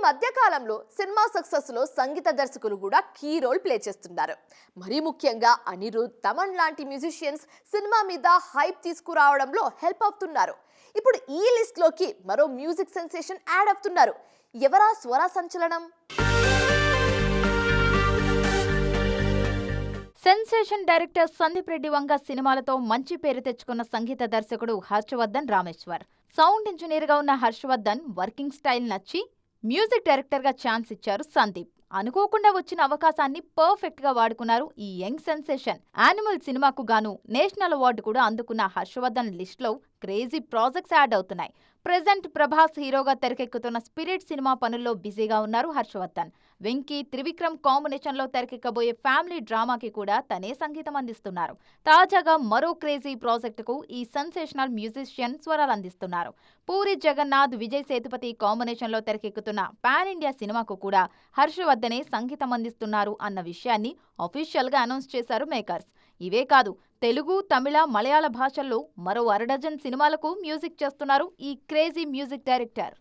మధ్య కాలంలో cinema success లో సంగీత దర్శకులు కూడా కీ రోల్ ప్లే చేస్తున్నారు. మరీ ముఖ్యంగా అనిరుద్, తమన్ లాంటి మ్యూజిషియన్స్ సినిమా మీద హైప్ తీసుకురావడంలో హెల్ప్ అవుతున్నారు. ఇప్పుడు ఈ లిస్ట్ లోకి మరో మ్యూజిక్ సెన్సేషన్ యాడ్ అవుతున్నారు. ఎవరా స్వర సంచలనం? సెన్సేషన్ డైరెక్టర్ సందీప్ రెడ్డి వంగ సినిమాలతో మంచి పేరు తెచ్చుకున్న సంగీత దర్శకుడు హర్షవర్ధన్ రామేశ్వర్. సౌండ్ ఇంజనీర్ గా ఉన్న హర్షవర్ధన్ వర్కింగ్ స్టైల్ నచ్చి మ్యూజిక్ డైరెక్టర్ గా ఛాన్స్ ఇచ్చారు సందీప్. అనుకోకుండా వచ్చిన అవకాశాన్ని పర్ఫెక్ట్ గా వాడుకున్నారు ఈ యంగ్ సెన్సేషన్. యానిమల్ సినిమాకు గాను నేషనల్ అవార్డు కూడా అందుకున్న హర్షవర్ధన్ లిస్ట్ లో క్రేజీ ప్రాజెక్ట్స్ యాడ్ అవుతున్నాయి. ప్రెజెంట్ ప్రభాస్ హీరోగా తెరకెక్కుతున్న స్పిరిట్ సినిమా పనుల్లో బిజీగా ఉన్నారు హర్షవర్ధన్. వెంకీ, త్రివిక్రమ్ కాంబినేషన్ లో తెరకెక్కబోయే ఫ్యామిలీ డ్రామాకి కూడా తనే సంగీతం అందిస్తున్నారు. తాజాగా మరో క్రేజీ ప్రాజెక్టుకు ఈ సెన్సేషనల్ మ్యూజిషియన్ స్వరాలు అందిస్తున్నారు. పూరి జగన్నాథ్, విజయ్ సేతుపతి కాంబినేషన్ లో తెరకెక్కుతున్న పాన్ ఇండియా సినిమాకు కూడా హర్షవర్ధనే సంగీతం అందిస్తున్నారు అన్న విషయాన్ని అఫీషియల్ గా అనౌన్స్ చేశారు మేకర్స్. ఇవే కాదు, తెలుగు, తమిళ, మలయాళ భాషల్లో మరో అరడజన్ సినిమాలకు మ్యూజిక్ చేస్తున్నారు ఈ క్రేజీ మ్యూజిక్ డైరెక్టర్.